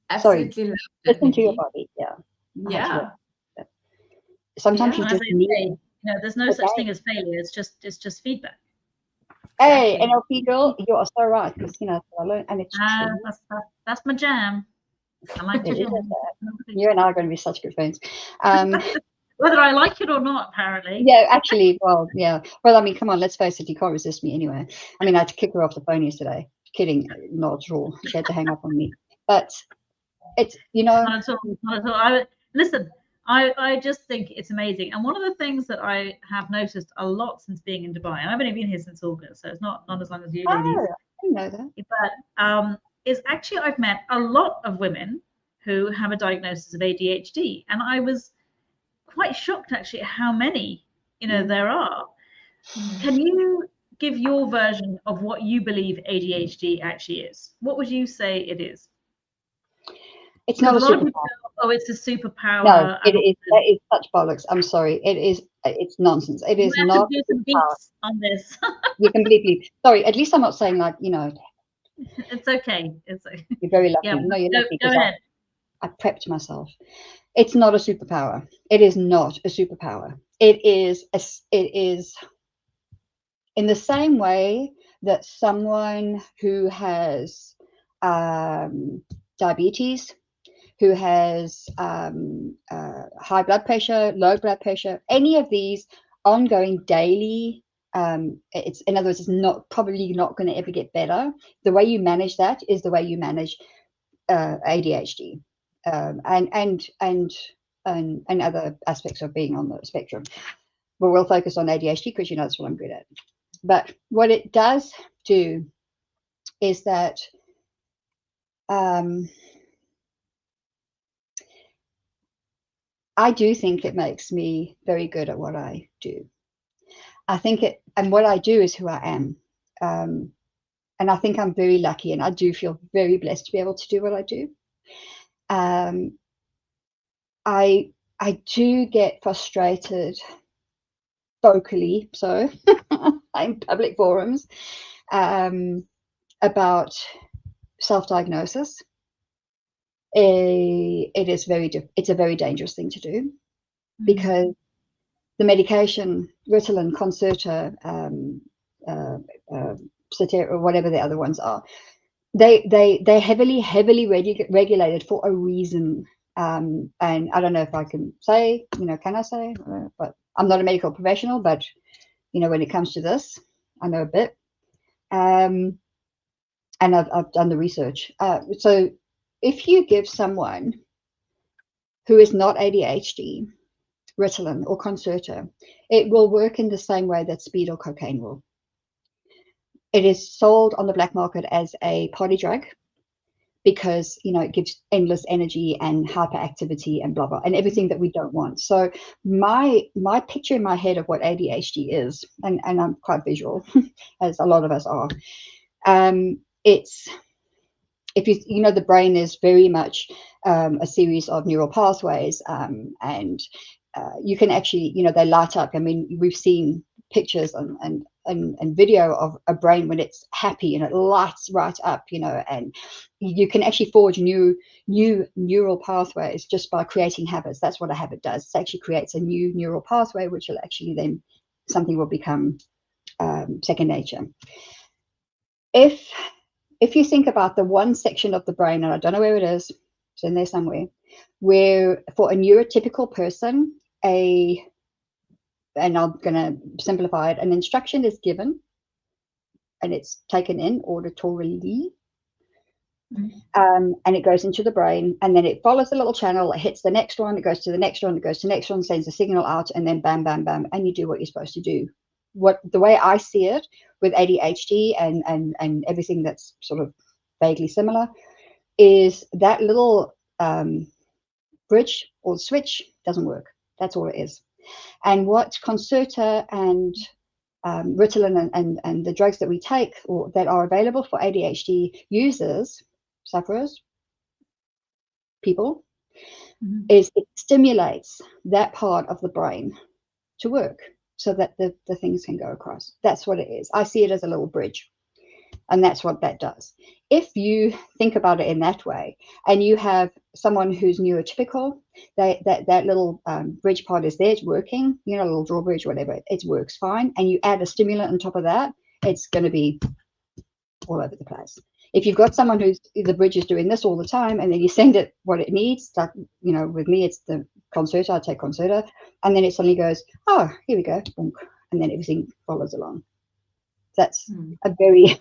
Absolutely. Listen to your body. Yeah. Sometimes you just need. There's no such thing as failure. It's just feedback. Hey, NLP girl, you are so right. Because I learned, and it's true. That's my jam. I like to do that. You and I are going to be such good friends. Whether I like it or not, apparently. Yeah, actually, well, yeah. Well, I mean, come on, let's face it, you can't resist me anyway. I mean, I had to kick her off the phone yesterday. Kidding, not at all. She had to hang up on me. But it's, Not at all. Listen, I just think it's amazing. And one of the things that I have noticed a lot since being in Dubai, and I've only been here since August, so it's not as long as you ladies. I didn't know that. But is actually I've met a lot of women who have a diagnosis of ADHD. And I was quite shocked actually at how many, there are. Can you give your version of what you believe ADHD actually is. What would you say it is? It's not a lot of people superpower. go, oh, it's a superpower. No, it is. That is such bollocks. I'm sorry. It is. It's nonsense. It is We have not to do a some superpower. beats on this. You're completely sorry. At least I'm not saying like, you know. It's okay. It's okay. You're very lucky. Yeah, No, you're lucky go because ahead. I prepped myself. It's not a superpower. It is not a superpower. It is in the same way that someone who has diabetes, who has high blood pressure, low blood pressure, any of these ongoing daily, it's, in other words, it's not probably not going to ever get better. The way you manage that is the way you manage ADHD and other aspects of being on the spectrum. But we'll focus on ADHD because, you know, that's what I'm good at. But what it does do is that I do think it makes me very good at what I do. I think it, and what I do is who I am. And I think I'm very lucky, and I do feel very blessed to be able to do what I do. I do get frustrated vocally, so in public forums, about self-diagnosis. It's a very dangerous thing to do, because the medication, Ritalin, Concerta, Cetera, or whatever the other ones are, they're heavily regulated for a reason. And I don't know if I can say, you know, can I say? But I'm not a medical professional, but you know, when it comes to this, I know a bit. And I've done the research. So if you give someone who is not ADHD Ritalin or Concerta, it will work in the same way that speed or cocaine will. It is sold on the black market as a party drug because, you know, it gives endless energy and hyperactivity and blah blah and everything that we don't want. So my picture in my head of what ADHD is, and I'm quite visual, as a lot of us are. It's, if you know, the brain is very much a series of neural pathways, and you can actually, you know, they light up. I mean, we've seen pictures and video of a brain when it's happy and it lights right up, you know, and you can actually forge new neural pathways just by creating habits. That's what a habit does. It actually creates a new neural pathway, which will actually then, something will become second nature. If you think about the one section of the brain, and I don't know where it is, it's in there somewhere, where for a neurotypical person, and I'm going to simplify it, an instruction is given and it's taken in auditorily, and it goes into the brain, and then it follows the little channel, it hits the next one, it goes to the next one, it goes to the next one, sends a signal out, and then bam, bam, bam, and you do what you're supposed to do. The way I see it with ADHD and everything that's sort of vaguely similar is that little bridge or switch doesn't work. That's all it is. And what Concerta and Ritalin and the drugs that we take, or that are available for ADHD users, sufferers, people, is it stimulates that part of the brain to work so that the things can go across. That's what it is. I see it as a little bridge, and that's what that does. If you think about it in that way, and you have someone who's neurotypical, that little bridge part is there, it's working, you know, a little drawbridge, whatever, it works fine, and you add a stimulant on top of that, it's going to be all over the place. If you've got someone who's, the bridge is doing this all the time, and then you send it what it needs, like, you know, with me, it's the Concerta, I take Concerta, and then it suddenly goes, oh, here we go, bonk, and then everything follows along. That's a very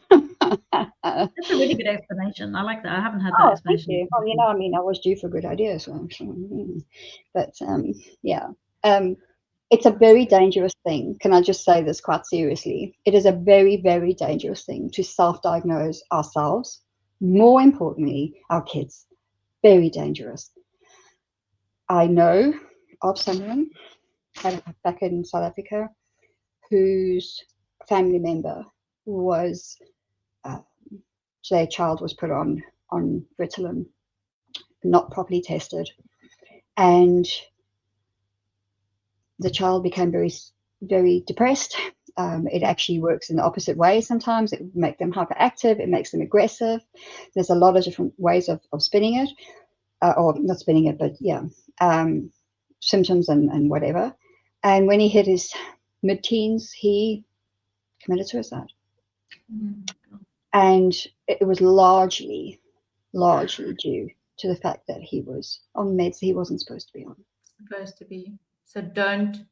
That's a really good explanation. I like that. I haven't had that explanation. Thank you. Well, you know, I mean, I was due for good ideas, so, but yeah, it's a very dangerous thing. Can I just say this quite seriously? It is a very, very dangerous thing to self-diagnose ourselves. More importantly, our kids. Very dangerous. I know of someone back in South Africa whose family member was, their child was put on Ritalin, not properly tested, and the child became very, very depressed. It actually works in the opposite way sometimes. It makes them hyperactive, it makes them aggressive. There's a lot of different ways of spinning it, or not spinning it, but yeah, symptoms and whatever. And when he hit his mid-teens, he committed suicide. Mm-hmm. And it was largely due to the fact that he was on meds he wasn't supposed to be on. So don't.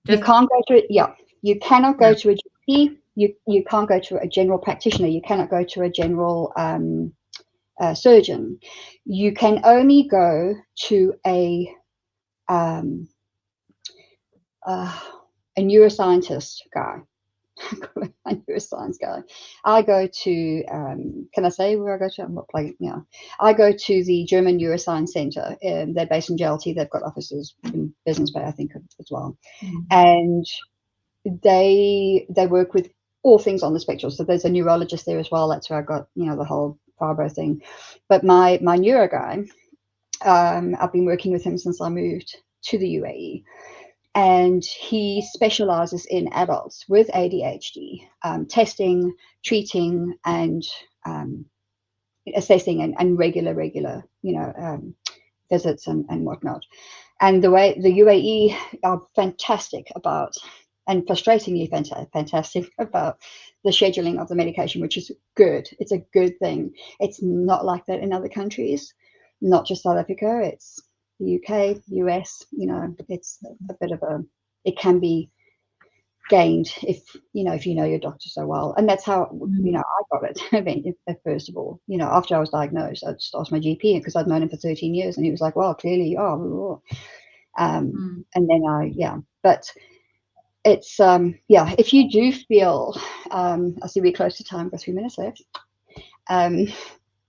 You can't go to, you cannot go to a GP. You can't go to a general practitioner. You cannot go to a general surgeon. You can only go to a neuroscientist guy. A neuroscience guy. I go to, can I say where I go to? I'm not playing, yeah. I go to the German Neuroscience Center. They're based in Gelty. They've got offices in Business Bay, I think, as well. Mm-hmm. And they work with all things on the spectrum. So there's a neurologist there as well. That's where I got, the whole fibro thing. But my neuro guy, I've been working with him since I moved to the UAE. And he specializes in adults with ADHD, testing, treating, and assessing, and regular, visits and whatnot. And the way the UAE are fantastic about, and frustratingly fantastic about, the scheduling of the medication, which is good. It's a good thing. It's not like that in other countries, not just South Africa. It's the UK, US, it's a bit of it can be gained if you know your doctor so well. And that's how, I got it, first of all. After I was diagnosed, I just asked my GP, because I'd known him for 13 years, and he was like, well, clearly you are. And then but it's, if you do feel, I see we're close to time, got 3 minutes left. Can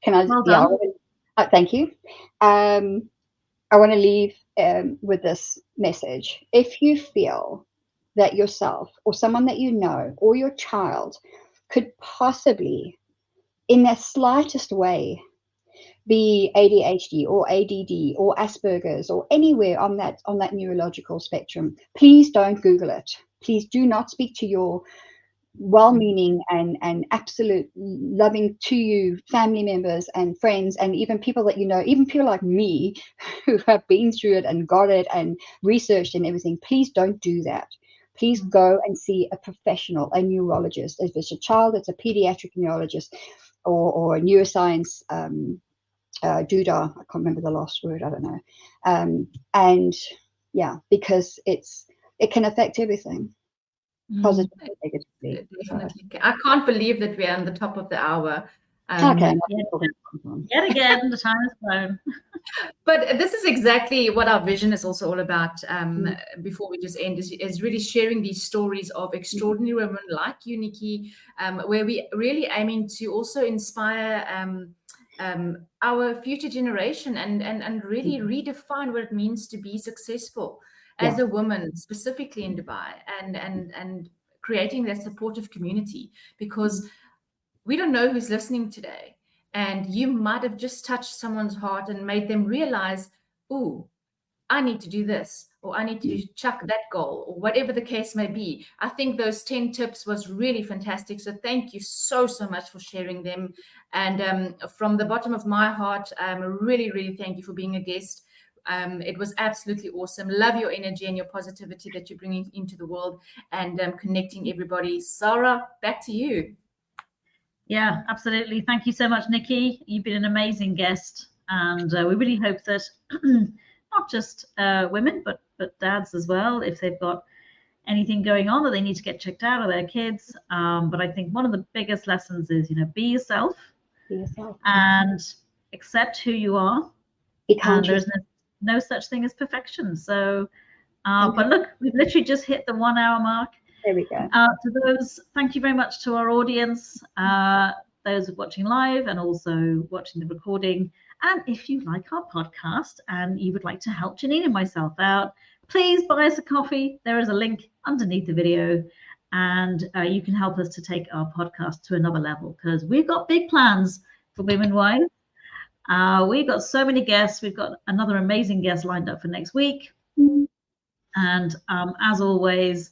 I, well done. Thank you. I want to leave with this message. If you feel that yourself or someone that you know or your child could possibly, in the slightest way, be ADHD or ADD or Asperger's or anywhere on that neurological spectrum, please don't Google it. Please do not speak to your well-meaning and absolute loving to you family members and friends, and even people that even people like me who have been through it and got it and researched and everything. Please don't do that. Please go and see a professional, a neurologist. If it's a child, it's a pediatric neurologist or a neuroscience doodah. I can't remember the last word, I don't know. And because it can affect everything. Positively, negatively. Definitely. I can't believe that we're on the top of the hour. Yet again, the time is flown. But this is exactly what our vision is also all about. Before we just end, is really sharing these stories of extraordinary women like you, Niki, where we really aiming to also inspire our future generation and really redefine what it means to be successful as a woman, specifically in Dubai, and creating that supportive community, because we don't know who's listening today. And you might have just touched someone's heart and made them realize, oh, I need to do this, or I need to chuck that goal, or whatever the case may be. I think those 10 tips was really fantastic. So thank you so much for sharing them. And from the bottom of my heart, really, really thank you for being a guest. It was absolutely awesome. Love your energy and your positivity that you're bringing into the world and connecting everybody. Sara, back to you. Yeah, absolutely. Thank you so much, Niki. You've been an amazing guest, and we really hope that not just women, but dads as well, if they've got anything going on that they need to get checked out of their kids. But I think one of the biggest lessons is, be yourself. Be yourself. And accept who you are. And there's no such thing as perfection. So, but look, we've literally just hit the 1 hour mark. There we go. To those, thank you very much to our audience, those watching live and also watching the recording. And if you like our podcast and you would like to help Janine and myself out, please buy us a coffee. There is a link underneath the video, and you can help us to take our podcast to another level, because we've got big plans for Women Wise. We've got so many guests. We've got another amazing guest lined up for next week. And as always,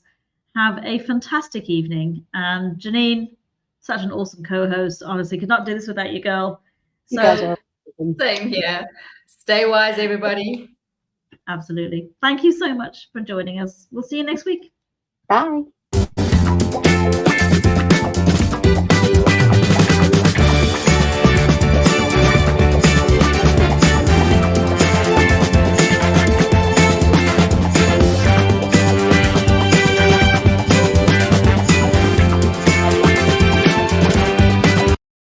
have a fantastic evening. And Janine, such an awesome co-host. Honestly, could not do this without you, girl. You guys are same here. Stay wise, everybody. Absolutely. Thank you so much for joining us. We'll see you next week. bye.